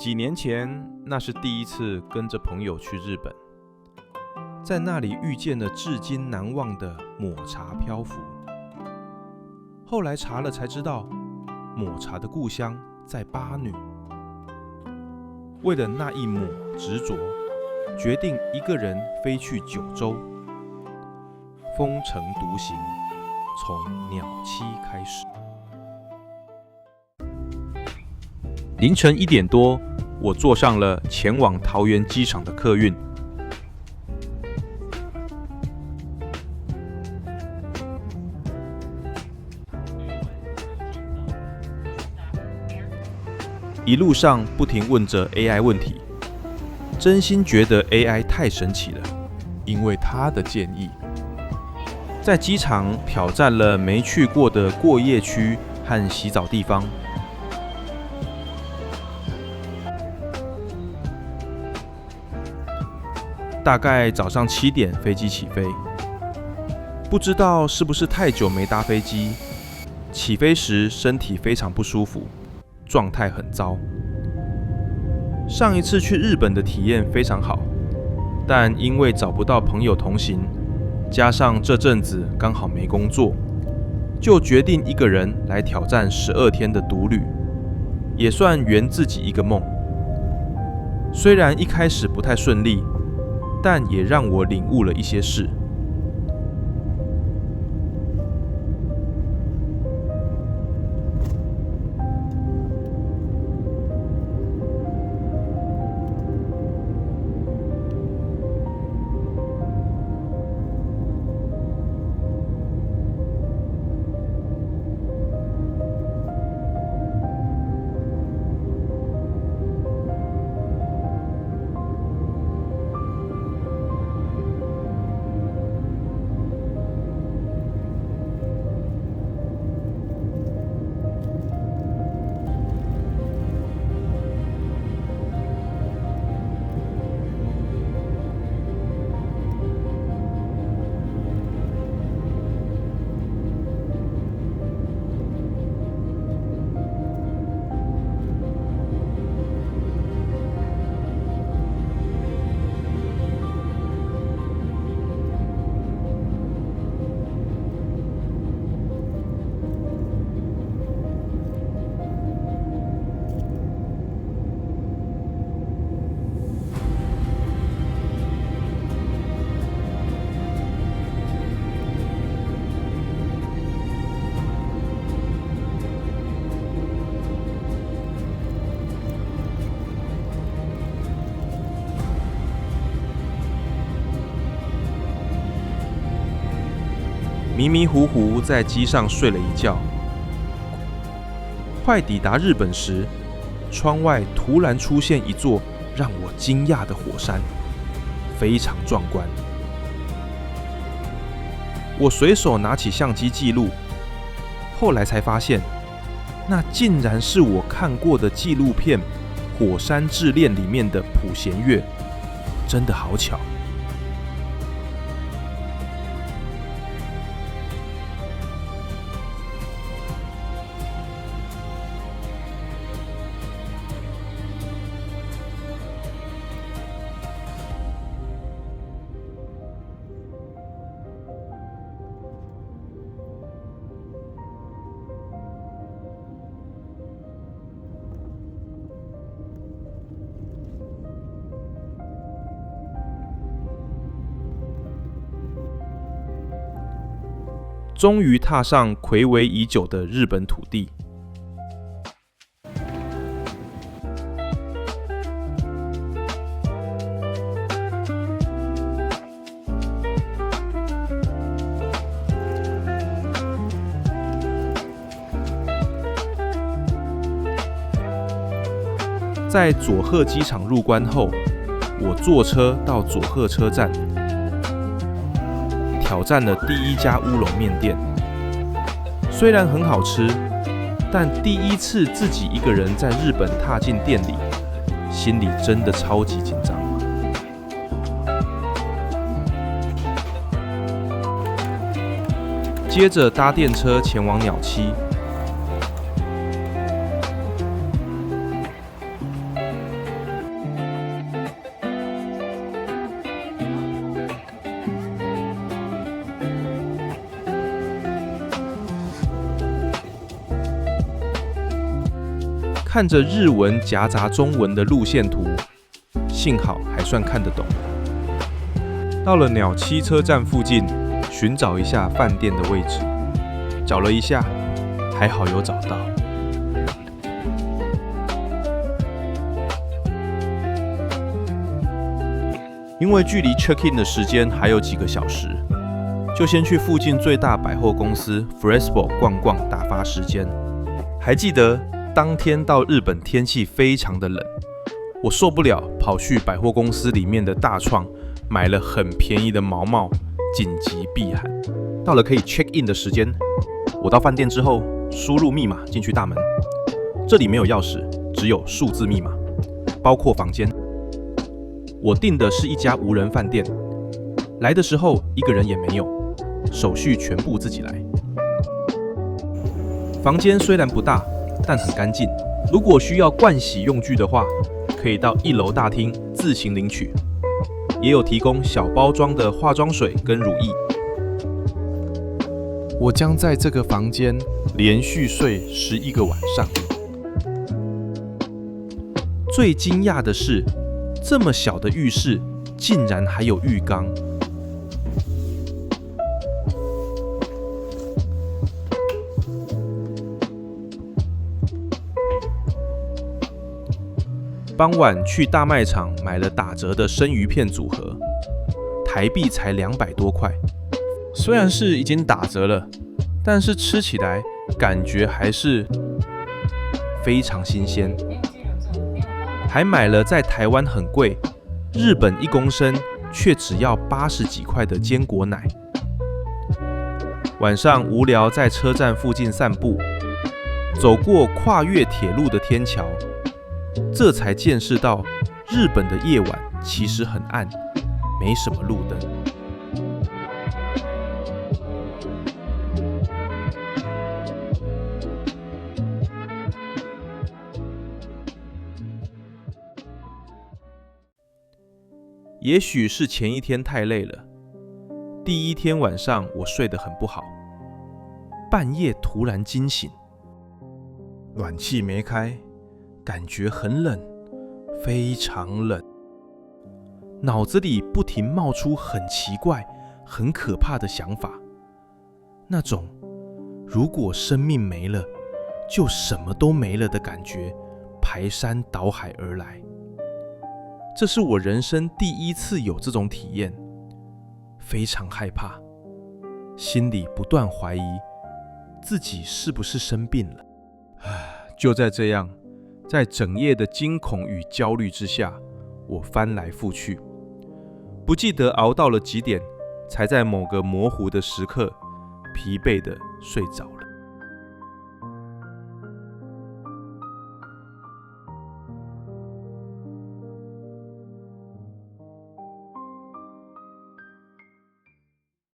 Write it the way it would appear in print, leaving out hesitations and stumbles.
几年前，那是第一次跟着朋友去日本，在那里遇见了至今难忘的抹茶漂浮。后来查了才知道，抹茶的故乡在巴女。为了那一抹执着，决定一个人飞去九州，风尘独行，从鸟栖开始。凌晨1点多，我坐上了前往桃园机场的客运。一路上不停问着 AI 问题，真心觉得 AI 太神奇了，因为他的建议，在机场挑战了没去过的过夜区和洗澡地方。大概早上7点飞机起飞，不知道是不是太久没搭飞机，起飞时身体非常不舒服，状态很糟。上一次去日本的体验非常好，但因为找不到朋友同行，加上这阵子刚好没工作，就决定一个人来挑战12天的独旅，也算圆自己一个梦。虽然一开始不太顺利，但也让我领悟了一些事。迷迷糊糊在机上睡了一觉，快抵达日本时，窗外突然出现一座让我惊讶的火山，非常壮观。我随手拿起相机记录，后来才发现，那竟然是我看过的纪录片《火山之恋》里面的普贤岳，真的好巧。终于踏上睽违已久的日本土地。在佐贺机场入关后，我坐车到佐贺车站，挑战了第一家乌龙面店。虽然很好吃，但第一次自己一个人在日本踏进店里，心里真的超级紧张。接着搭电车前往鸟栖。看着日文夹杂中文的路线图，幸好还算看得懂。到了鸟栖车站附近，寻找一下饭店的位置，找了一下，还好有找到。因为距离 check in 的时间还有几个小时，就先去附近最大百货公司 Fresbo 逛逛，打发时间。还记得当天到日本天气非常的冷，我受不了，跑去百货公司里面的大创买了很便宜的毛帽，紧急避寒。到了可以 check in 的时间，我到饭店之后输入密码进去大门，这里没有钥匙，只有数字密码，包括房间。我订的是一家无人饭店，来的时候一个人也没有，手续全部自己来。房间虽然不大，但很干净。如果需要盥洗用具的话，可以到1楼大厅自行领取，也有提供小包装的化妆水跟乳液。我将在这个房间连续睡11个晚上。最惊讶的是，这么小的浴室竟然还有浴缸。傍晚去大卖场买了打折的生鱼片组合，台币才200多块。虽然是已经打折了，但是吃起来感觉还是非常新鲜。还买了在台湾很贵，日本1公升却只要80几块的坚果奶。晚上无聊在车站附近散步，走过跨越铁路的天桥，这才见识到日本的夜晚其实很暗，没什么路灯。也许是前一天太累了，第一天晚上我睡得很不好，半夜突然惊醒，暖气没开，感觉很冷，非常冷，脑子里不停冒出很奇怪、很可怕的想法，那种如果生命没了，就什么都没了的感觉排山倒海而来。这是我人生第一次有这种体验，非常害怕，心里不断怀疑自己是不是生病了。就在这样，在整夜的惊恐与焦虑之下，我翻来覆去，不记得熬到了几点，才在某个模糊的时刻疲惫地睡着了。